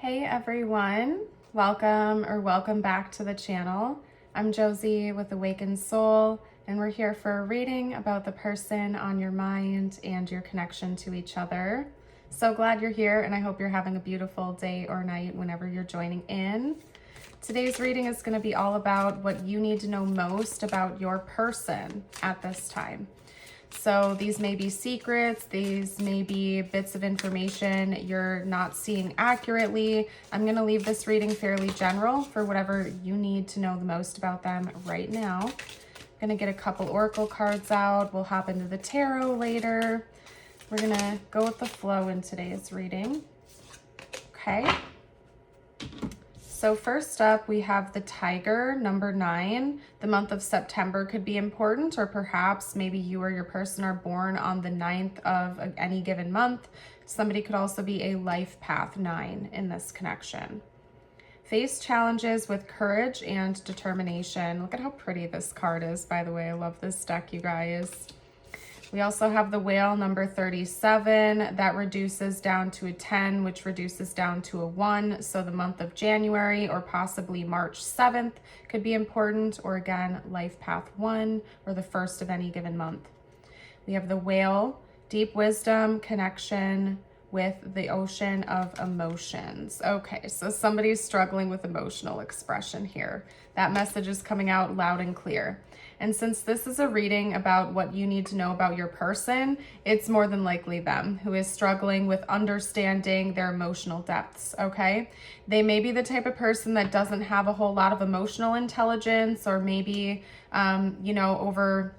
Hey everyone, welcome back to the channel. I'm Josie with Awakened Soul, and we're here for a reading about the person on your mind and your connection to each other. So glad you're here, and I hope you're having a beautiful day or night whenever you're joining in. Today's reading is going to be all about what you need to know most about your person at this time. So these may be secrets, these may be bits of information you're not seeing accurately. I'm going to leave this reading fairly general for whatever you need to know the most about them right now. I'm going to get a couple oracle cards out. We'll hop into the tarot later. We're going to go with the flow in today's reading. Okay. So first up, we have the Tiger, number 9. The month of September could be important, or perhaps maybe you or your person are born on the 9th of any given month. Somebody could also be a life path 9 in this connection. Face challenges with courage and determination. Look at how pretty this card is, by the way. I love this deck, you guys. We also have the Whale, number 37, that reduces down to a 10, which reduces down to a 1. So the month of January or possibly March 7th could be important, or again, life path 1 or the first of any given month. We have the Whale, deep wisdom, connection with the ocean of emotions. Okay, so somebody's struggling with emotional expression here. That message is coming out loud and clear. And since this is a reading about what you need to know about your person, it's more than likely them who is struggling with understanding their emotional depths, okay? They may be the type of person that doesn't have a whole lot of emotional intelligence, or maybe, over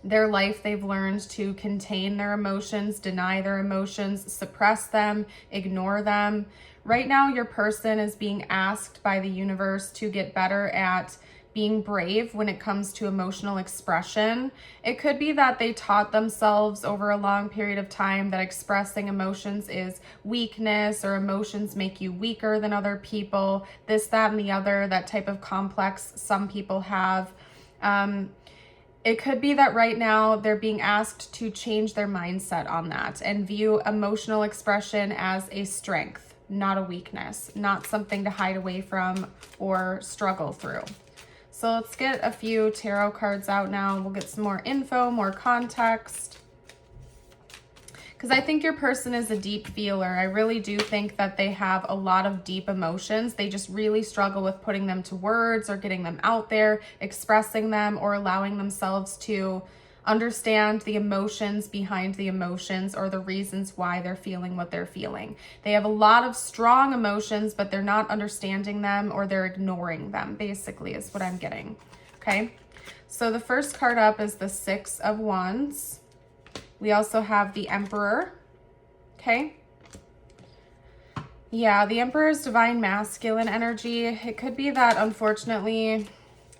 their life they've learned to contain their emotions, deny their emotions, suppress them, ignore them. Right now, your person is being asked by the universe to get better at being brave when it comes to emotional expression. It could be that they taught themselves over a long period of time that expressing emotions is weakness, or emotions make you weaker than other people, this, that, and the other, that type of complex some people have. It could be that right now they're being asked to change their mindset on that and view emotional expression as a strength, not a weakness, not something to hide away from or struggle through. So let's get a few tarot cards out now. We'll get some more info, more context. Because I think your person is a deep feeler. I really do think that they have a lot of deep emotions. They just really struggle with putting them to words or getting them out there, expressing them, or allowing themselves to understand the emotions behind the emotions, or the reasons why they're feeling what they're feeling. They have a lot of strong emotions, but they're not understanding them, or they're ignoring them, basically, is what I'm getting. Okay, so the first card up is the 6 of Wands. We also have the Emperor. Okay. Yeah, the Emperor is divine masculine energy. It could be that, unfortunately,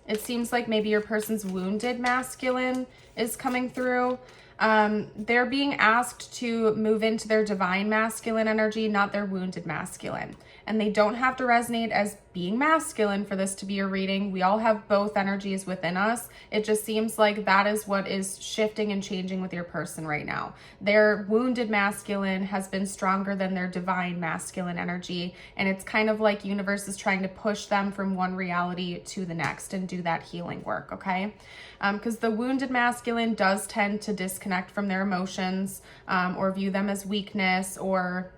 it seems like maybe your person's wounded masculine is coming through. They're being asked to move into their divine masculine energy, not their wounded masculine. And they don't have to resonate as being masculine for this to be a reading. We all have both energies within us. It just seems like that is what is shifting and changing with your person right now. Their wounded masculine has been stronger than their divine masculine energy. And it's kind of like universe is trying to push them from one reality to the next and do that healing work, okay? Because the wounded masculine does tend to disconnect from their emotions, or view them as weakness, or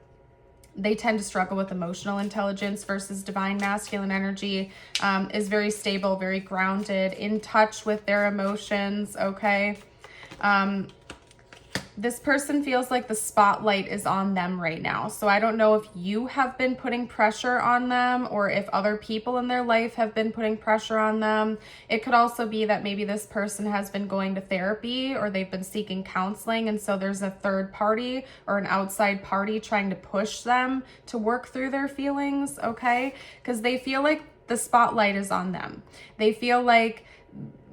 they tend to struggle with emotional intelligence, versus divine masculine energy is very stable, very grounded, in touch with their emotions, okay? This person feels like the spotlight is on them right now. So I don't know if you have been putting pressure on them, or if other people in their life have been putting pressure on them. It could also be that maybe this person has been going to therapy, or they've been seeking counseling, and so there's a third party or an outside party trying to push them to work through their feelings, okay? Because they feel like the spotlight is on them. They feel like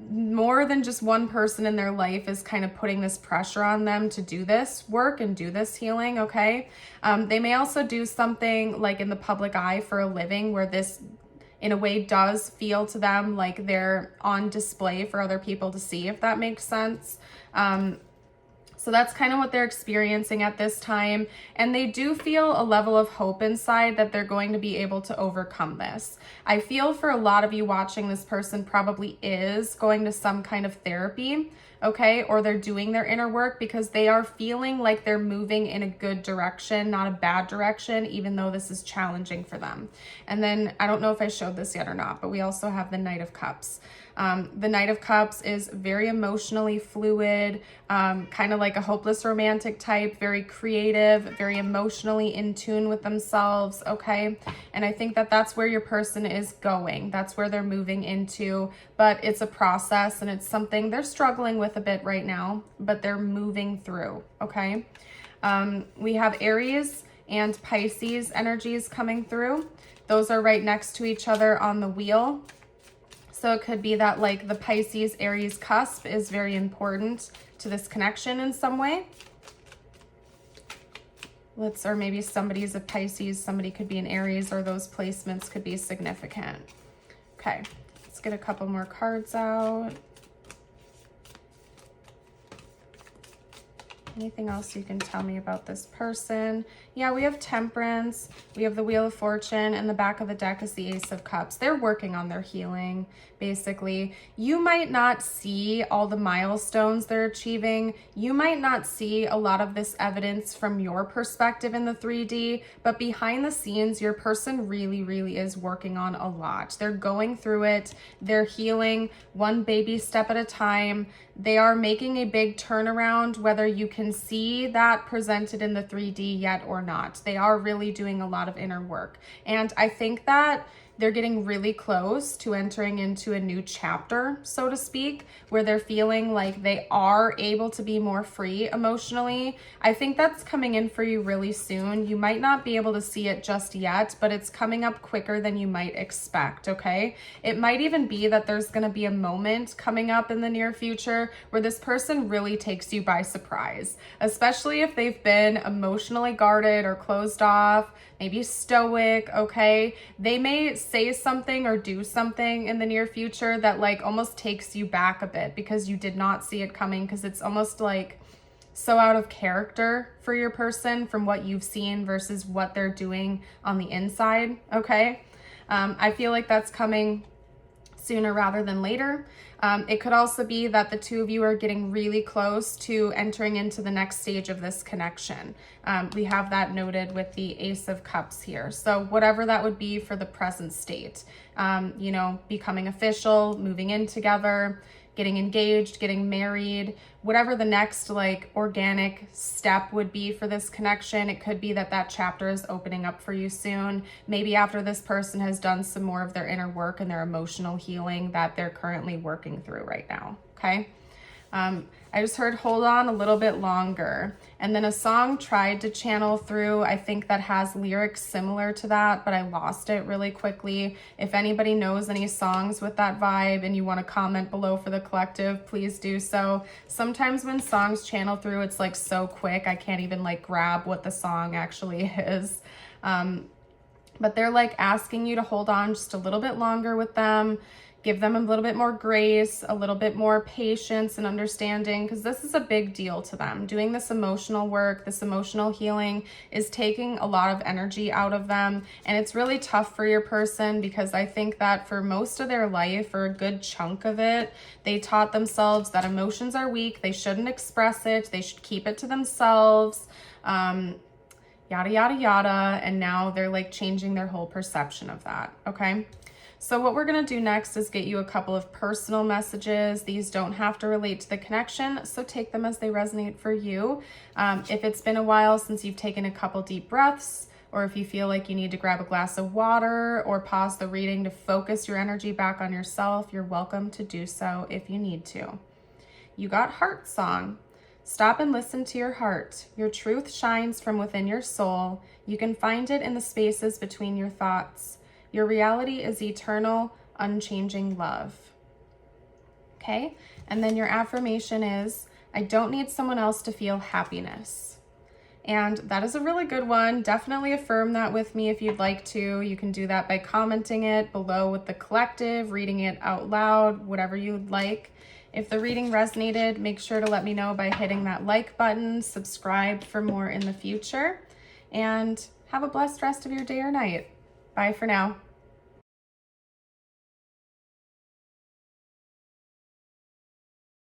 more than just one person in their life is kind of putting this pressure on them to do this work and do this healing, okay? They may also do something like in the public eye for a living, where this in a way does feel to them like they're on display for other people to see, if that makes sense. So that's kind of what they're experiencing at this time. And they do feel a level of hope inside that they're going to be able to overcome this. I feel for a lot of you watching, this person probably is going to some kind of therapy, okay? Or they're doing their inner work because they are feeling like they're moving in a good direction, not a bad direction, even though this is challenging for them. And then I don't know if I showed this yet or not, but we also have the Knight of Cups. The Knight of Cups is very emotionally fluid, kind of like a hopeless romantic type, very creative, very emotionally in tune with themselves, okay? And I think that that's where your person is going. That's where they're moving into, but it's a process and it's something they're struggling with a bit right now, but they're moving through, okay? We have Aries and Pisces energies coming through. Those are right next to each other on the wheel. So it could be that like the Pisces Aries cusp is very important to this connection in some way. Or maybe somebody's a Pisces, somebody could be an Aries, or those placements could be significant. Okay, let's get a couple more cards out. Anything else you can tell me about this person? Yeah, we have Temperance, we have the Wheel of Fortune, and the back of the deck is the Ace of Cups. They're working on their healing, basically. You might not see all the milestones they're achieving. You might not see a lot of this evidence from your perspective in the 3D, but behind the scenes, your person really, really is working on a lot. They're going through it. They're healing one baby step at a time. They are making a big turnaround, whether you can see that presented in the 3D yet or not. They are really doing a lot of inner work. And I think that they're getting really close to entering into a new chapter, so to speak, where they're feeling like they are able to be more free emotionally. I think that's coming in for you really soon. You might not be able to see it just yet, but it's coming up quicker than you might expect, okay? It might even be that there's gonna be a moment coming up in the near future where this person really takes you by surprise, especially if they've been emotionally guarded or closed off, maybe stoic, okay? They may say something or do something in the near future that like almost takes you back a bit because you did not see it coming, because it's almost like so out of character for your person from what you've seen versus what they're doing on the inside, okay? I feel like that's coming sooner rather than later. It could also be that the two of you are getting really close to entering into the next stage of this connection. We have that noted with the Ace of Cups here. So whatever that would be for the present state, you know, becoming official, moving in together, getting engaged, getting married, whatever the next like organic step would be for this connection. It could be that that chapter is opening up for you soon. Maybe after this person has done some more of their inner work and their emotional healing that they're currently working through right now, okay? I just heard hold on a little bit longer. And then a song tried to channel through, I think that has lyrics similar to that, but I lost it really quickly. If anybody knows any songs with that vibe and you want to comment below for the collective, please do so. Sometimes when songs channel through, it's like so quick, I can't even like grab what the song actually is. But they're like asking you to hold on just a little bit longer with them. Give them a little bit more grace, a little bit more patience and understanding, because this is a big deal to them. Doing this emotional work, this emotional healing is taking a lot of energy out of them. And it's really tough for your person because I think that for most of their life, or a good chunk of it, they taught themselves that emotions are weak. They shouldn't express it. They should keep it to themselves. Yada, yada, yada. And now they're like changing their whole perception of that. Okay. So what we're going to do next is get you a couple of personal messages. These don't have to relate to the connection, so take them as they resonate for you. If it's been a while since you've taken a couple deep breaths, or if you feel like you need to grab a glass of water or pause the reading to focus your energy back on yourself, you're welcome to do so if you need to. You got Heart Song. Stop and listen to your heart. Your truth shines from within your soul. You can find it in the spaces between your thoughts. Your reality is eternal, unchanging love. Okay? And then your affirmation is, I don't need someone else to feel happiness. And that is a really good one. Definitely affirm that with me if you'd like to. You can do that by commenting it below with the collective, reading it out loud, whatever you'd like. If the reading resonated, make sure to let me know by hitting that like button, subscribe for more in the future, and have a blessed rest of your day or night. Bye for now.